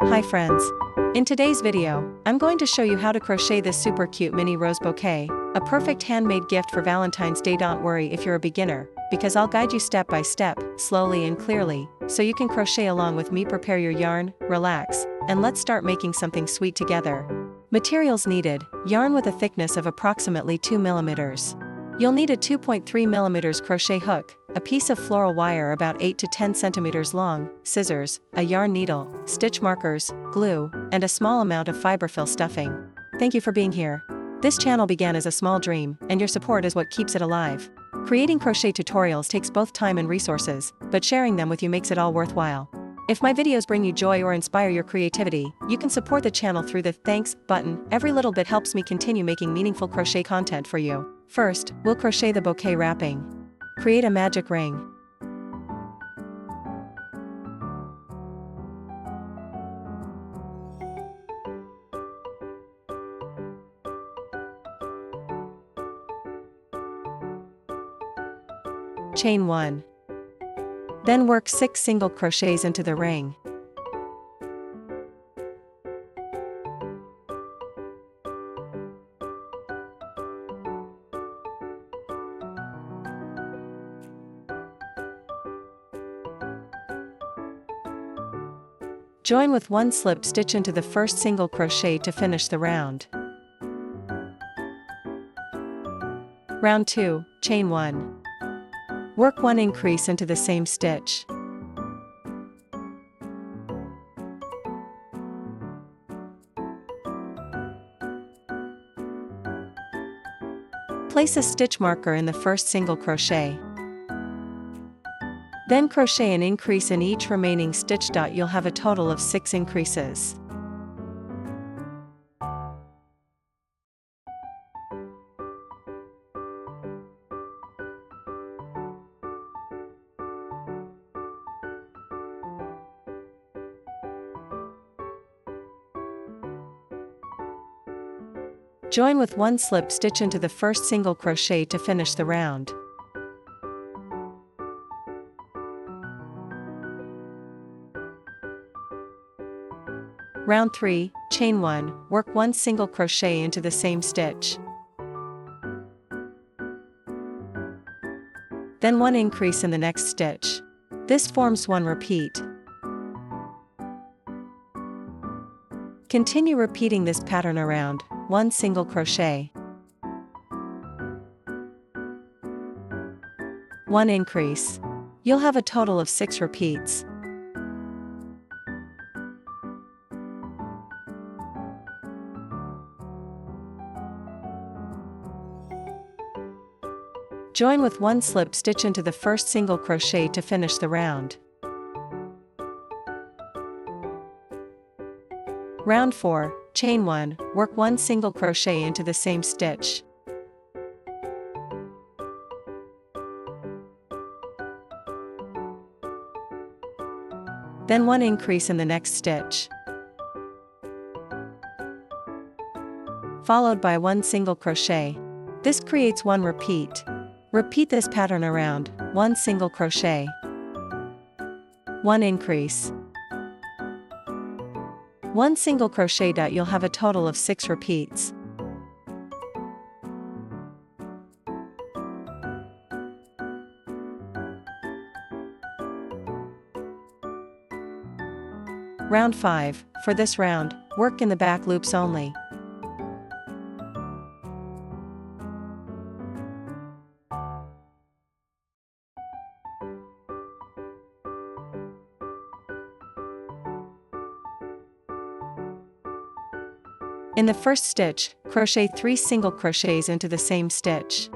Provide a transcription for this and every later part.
Hi friends. In today's video, I'm going to show you how to crochet this super cute mini rose bouquet, a perfect handmade gift for Valentine's Day. Don't worry if you're a beginner, because I'll guide you step by step, slowly and clearly, so you can crochet along with me. Prepare your yarn, relax, and let's start making something sweet together. Materials needed: yarn with a thickness of approximately 2 mm. You'll need a 2.3 mm crochet hook, a piece of floral wire about 8 to 10 centimeters long, scissors, a yarn needle, stitch markers, glue, and a small amount of fiberfill stuffing. Thank you for being here. This channel began as a small dream, and your support is what keeps it alive. Creating crochet tutorials takes both time and resources, but sharing them with you makes it all worthwhile. If my videos bring you joy or inspire your creativity, you can support the channel through the thanks button. Every little bit helps me continue making meaningful crochet content for you. First, we'll crochet the bouquet wrapping. Create a magic ring. Chain 1. Then work 6 single crochets into the ring. Join with 1 slip stitch into the first single crochet to finish the round. Round 2, chain 1. Work 1 increase into the same stitch. Place a stitch marker in the first single crochet. Then crochet an increase in each remaining stitch. You'll have a total of 6 increases. Join with 1 slip stitch into the first single crochet to finish the round. Round 3, chain 1, work 1 single crochet into the same stitch. Then 1 increase in the next stitch. This forms 1 repeat. Continue repeating this pattern around 1 single crochet. 1 increase. You'll have a total of 6 repeats. Join with 1 slip stitch into the first single crochet to finish the round. Round 4, chain 1, work 1 single crochet into the same stitch. Then 1 increase in the next stitch, followed by 1 single crochet. This creates 1 repeat. Repeat this pattern around 1 single crochet. 1 increase. 1 single crochet. You'll have a total of 6 repeats. Round 5. For this round, work in the back loops only. In the first stitch, crochet 3 single crochets into the same stitch.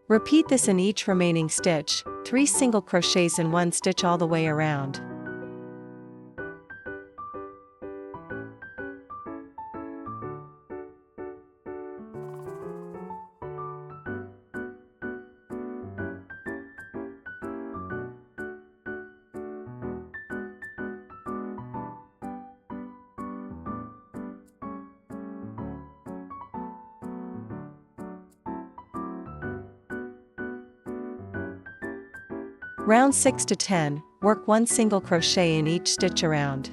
Repeat this in each remaining stitch, 3 single crochets in 1 stitch all the way around. Round 6 to 10, work 1 single crochet in each stitch around.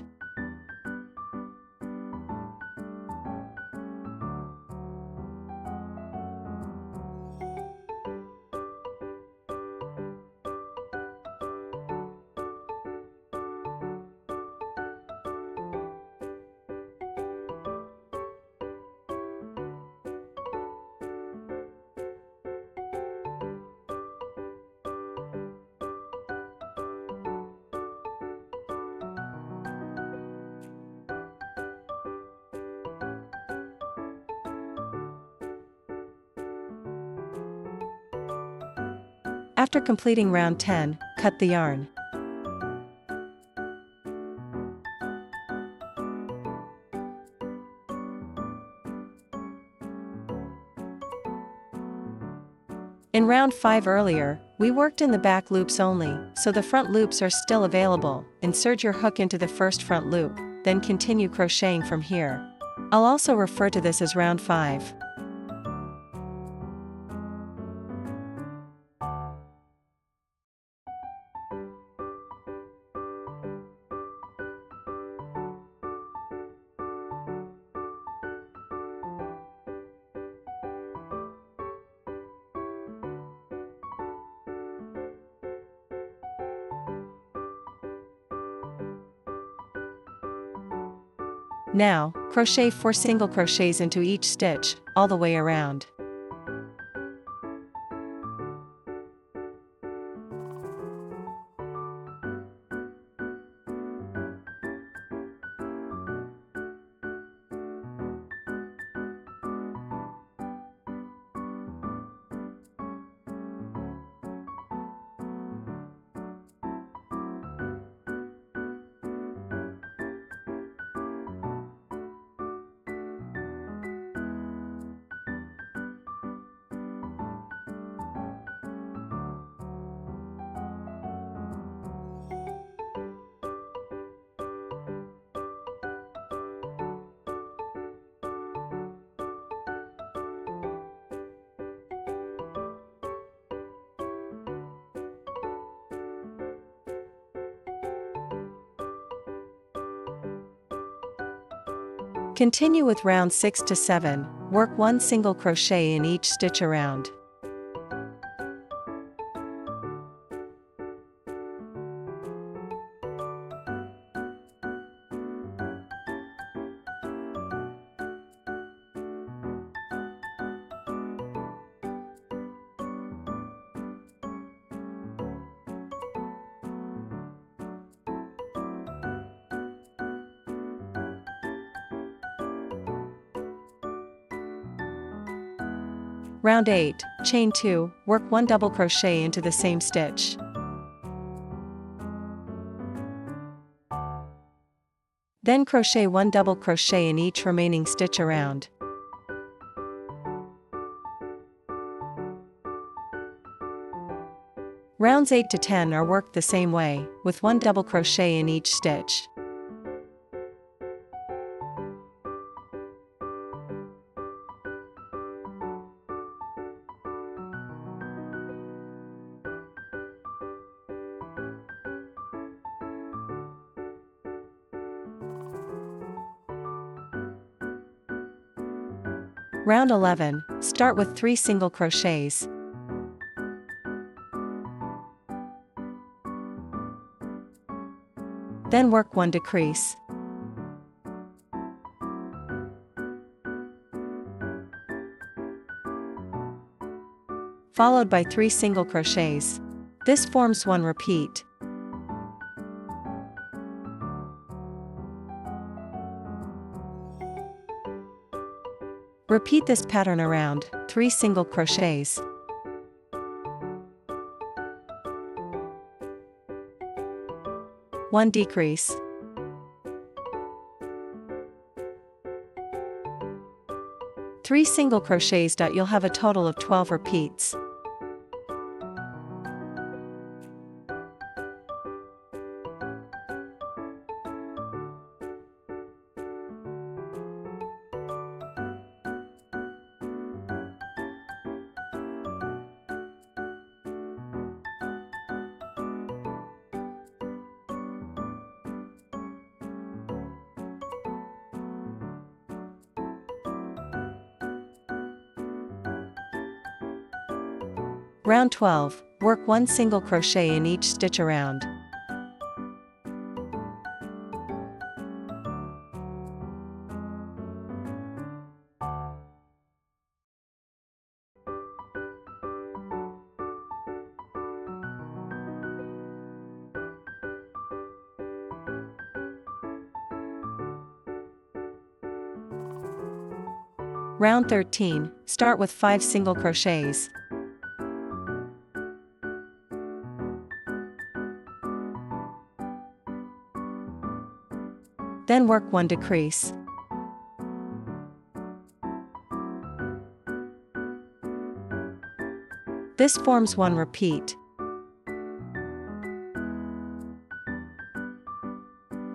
After completing round 10, cut the yarn. In round 5 earlier, we worked in the back loops only, so the front loops are still available. Insert your hook into the first front loop, then continue crocheting from here. I'll also refer to this as round 5. Now, crochet 4 single crochets into each stitch, all the way around. Continue with round 6 to 7, work 1 single crochet in each stitch around. Round 8, chain 2, work 1 double crochet into the same stitch. Then crochet 1 double crochet in each remaining stitch around. Rounds 8 to 10 are worked the same way, with 1 double crochet in each stitch. Round 11, start with 3 single crochets. Then work 1 decrease. Followed by 3 single crochets. This forms 1 repeat. Repeat this pattern around, 3 single crochets. One decrease. Three single crochets. You'll have a total of 12 repeats. Round 12, work 1 single crochet in each stitch around. Round 13, start with 5 single crochets. Then work 1 decrease. This forms 1 repeat.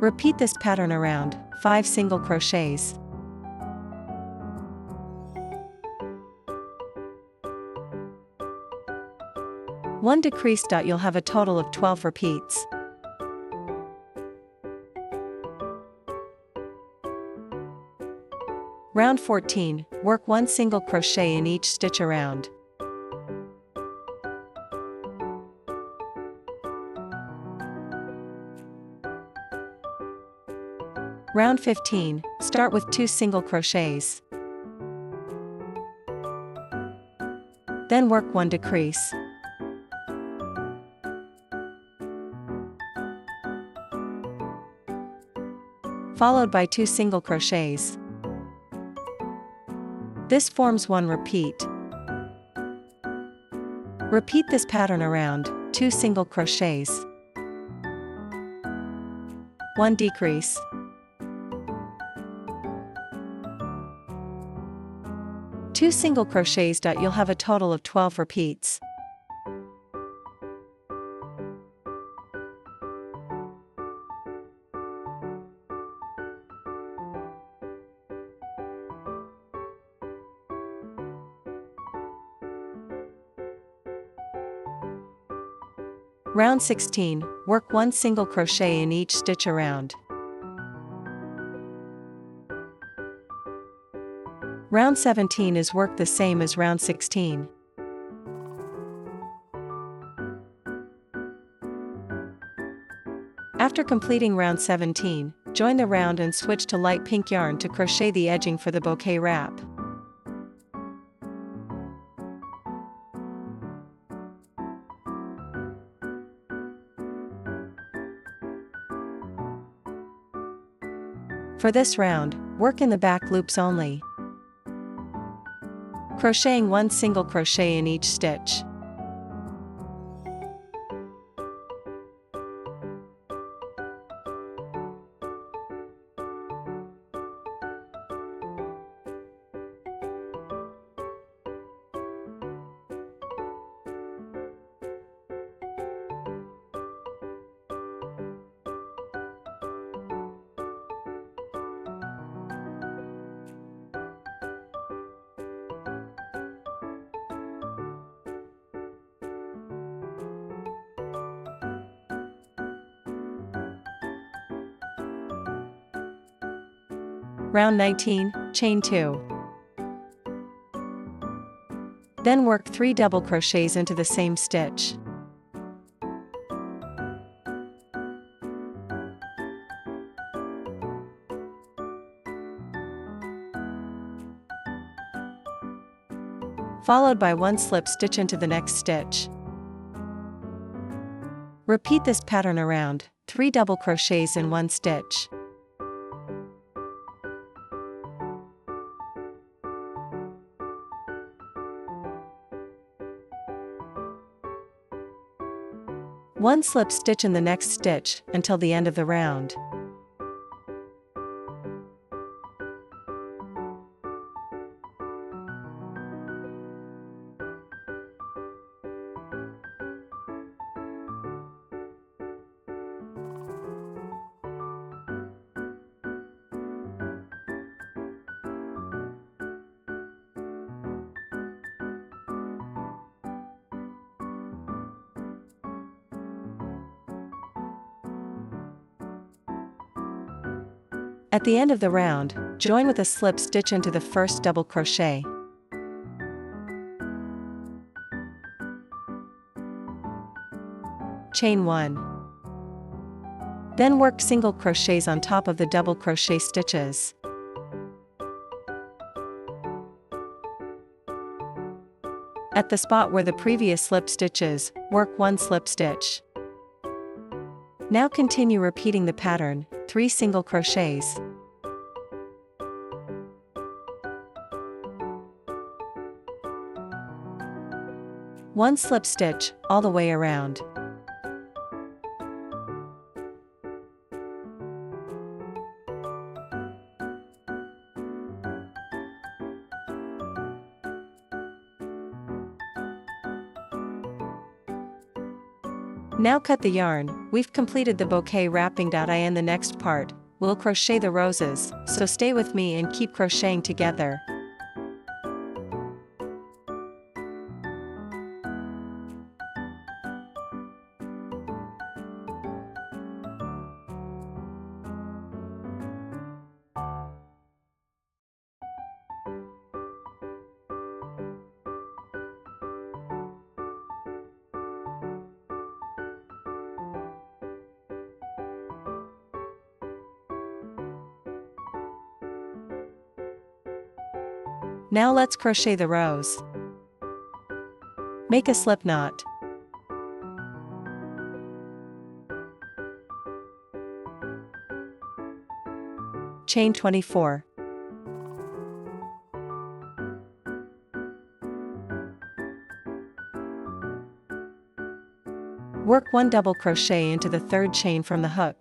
Repeat this pattern around, 5 single crochets. One decrease. You'll have a total of 12 repeats. Round 14, work 1 single crochet in each stitch around. Round 15, start with 2 single crochets. Then work 1 decrease. Followed by 2 single crochets. This forms 1 repeat. Repeat this pattern around, 2 single crochets. 1 decrease. Two single crochets. You'll have a total of 12 repeats. Round 16, work 1 single crochet in each stitch around. Round 17 is worked the same as round 16. After completing round 17, join the round and switch to light pink yarn to crochet the edging for the bouquet wrap. For this round, work in the back loops only, crocheting 1 single crochet in each stitch. Round 19, chain 2. Then work 3 double crochets into the same stitch. Followed by 1 slip stitch into the next stitch. Repeat this pattern around, 3 double crochets in 1 stitch. One slip stitch in the next stitch until the end of the round. At the end of the round, join with a slip stitch into the first double crochet. chain 1. Then work single crochets on top of the double crochet stitches. At the spot where the previous slip stitch is, work 1 slip stitch. Now continue repeating the pattern, 3 single crochets. One slip stitch, all the way around. Now cut the yarn. We've completed the bouquet wrapping. In the next part, we'll crochet the roses, so stay with me and keep crocheting together. Now let's crochet the rose. Make a slip knot. Chain 24. Work 1 double crochet into the 3rd chain from the hook.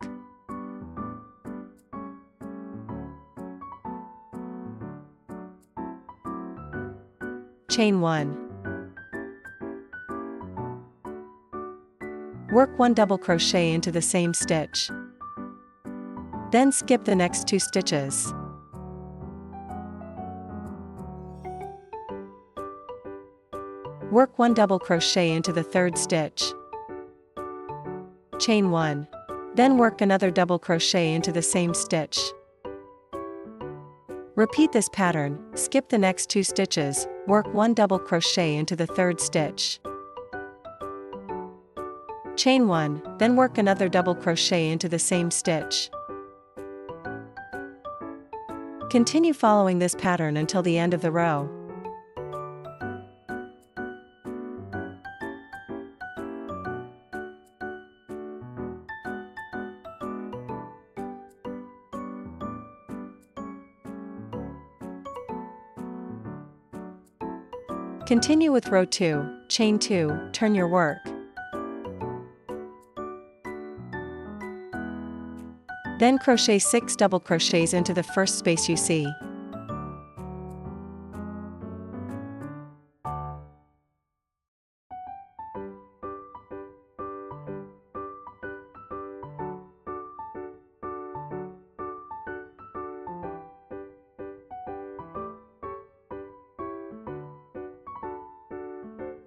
Chain 1. Work 1 double crochet into the same stitch. Then skip the next 2 stitches. Work 1 double crochet into the 3rd stitch. Chain 1. Then work another double crochet into the same stitch. Repeat this pattern, skip the next 2 stitches, work 1 double crochet into the 3rd stitch. Chain 1, then work another double crochet into the same stitch. Continue following this pattern until the end of the row. Continue with row 2, chain 2, turn your work. Then crochet 6 double crochets into the first space you see.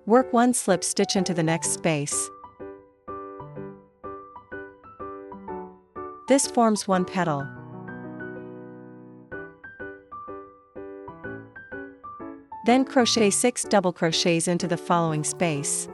Work 1 slip stitch into the next space. This forms 1 petal. Then crochet 6 double crochets into the following space.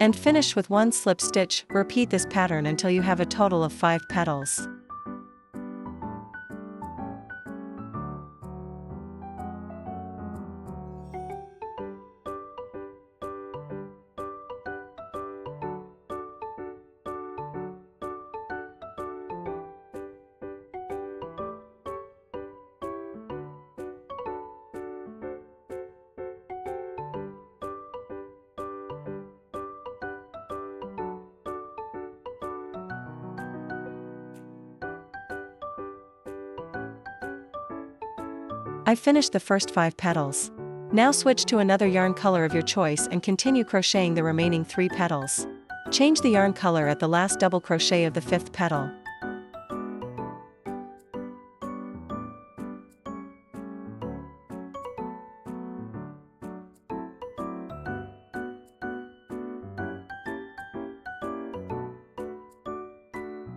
And finish with 1 slip stitch. Repeat this pattern until you have a total of 5 petals. I finished the first 5 petals. Now switch to another yarn color of your choice and continue crocheting the remaining 3 petals. Change the yarn color at the last double crochet of the 5th petal.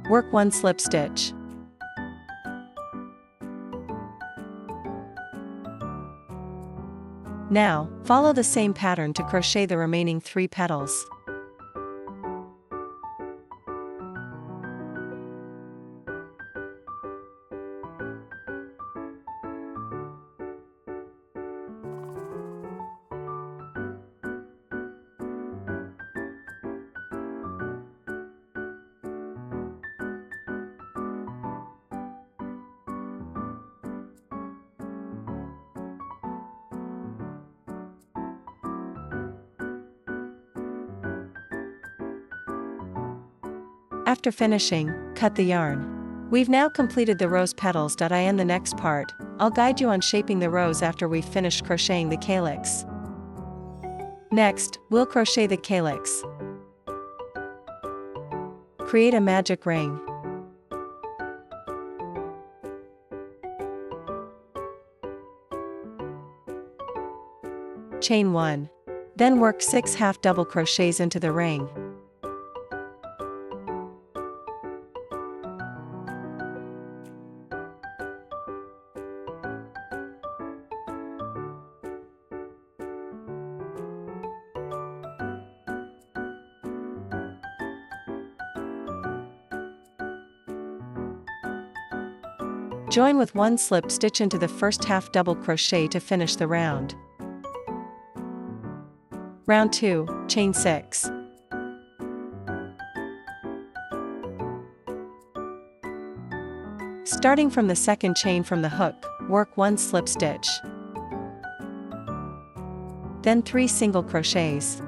Work 1 slip stitch. Now, follow the same pattern to crochet the remaining 3 petals. After finishing, cut the yarn. We've now completed the rose petals. In the next part, I'll guide you on shaping the rose after we've finished crocheting the calyx. Next, we'll crochet the calyx. Create a magic ring. Chain 1. Then work 6 half double crochets into the ring. Join with 1 slip stitch into the first half double crochet to finish the round. Round 2, chain 6. Starting from the second chain from the hook, work 1 slip stitch. Then 3 single crochets.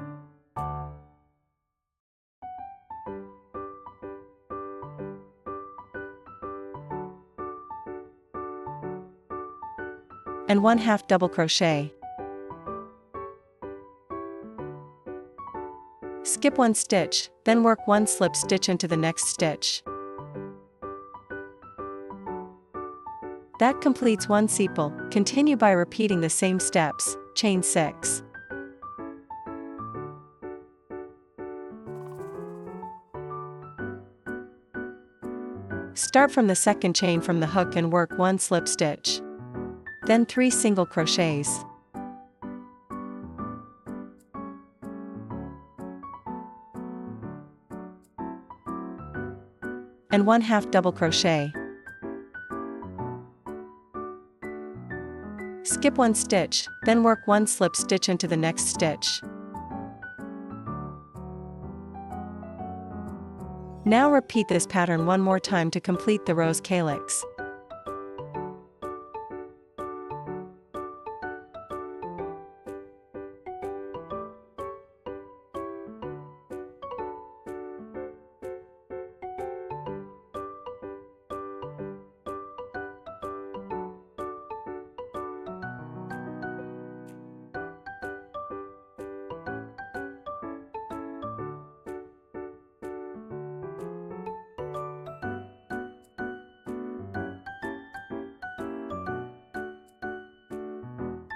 And 1 half double crochet. Skip 1 stitch, then work 1 slip stitch into the next stitch. That completes 1 sepal. Continue by repeating the same steps, chain 6. Start from the second chain from the hook and work 1 slip stitch. Then 3 single crochets. And 1 half double crochet. Skip 1 stitch, then work 1 slip stitch into the next stitch. Now repeat this pattern 1 more time to complete the rose calyx.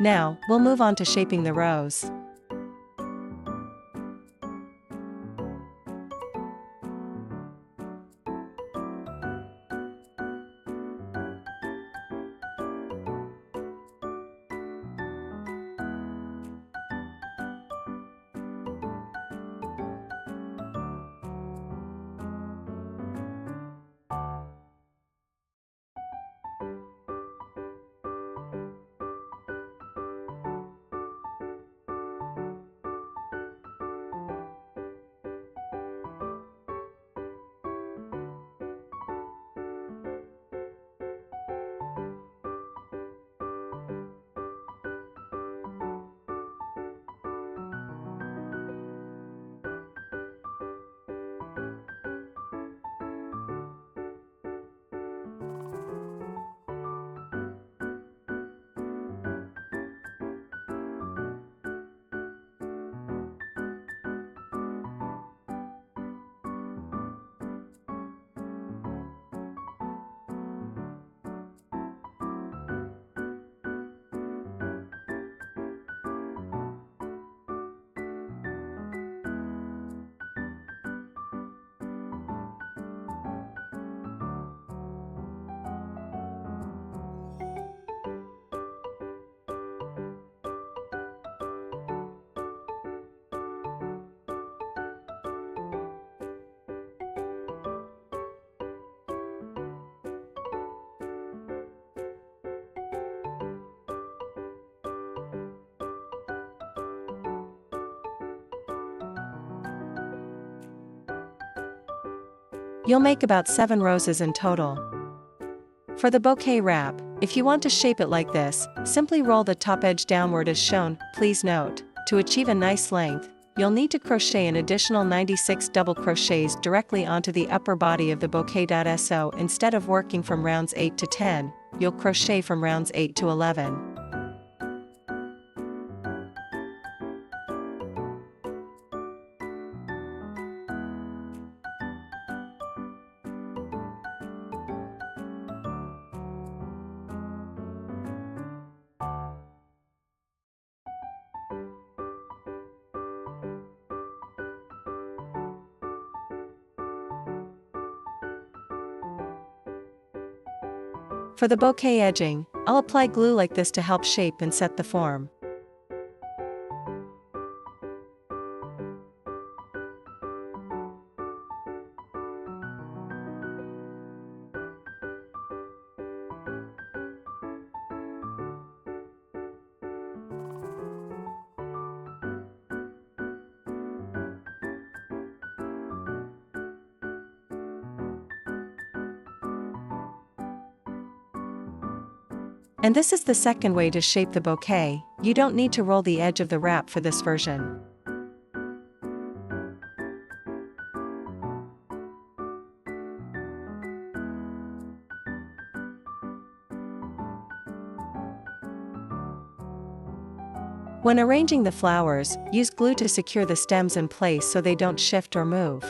Now, we'll move on to shaping the rose. You'll make about 7 roses in total. For the bouquet wrap, if you want to shape it like this, simply roll the top edge downward as shown. Please note, to achieve a nice length, you'll need to crochet an additional 96 double crochets directly onto the upper body of the bouquet. So instead of working from rounds 8 to 10, you'll crochet from rounds 8 to 11. For the bouquet edging, I'll apply glue like this to help shape and set the form. And this is the second way to shape the bouquet. You don't need to roll the edge of the wrap for this version. When arranging the flowers, use glue to secure the stems in place so they don't shift or move.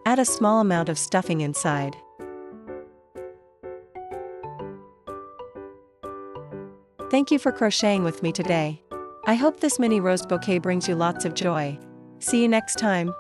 Add a small amount of stuffing inside. Thank you for crocheting with me today. I hope this mini rose bouquet brings you lots of joy. See you next time.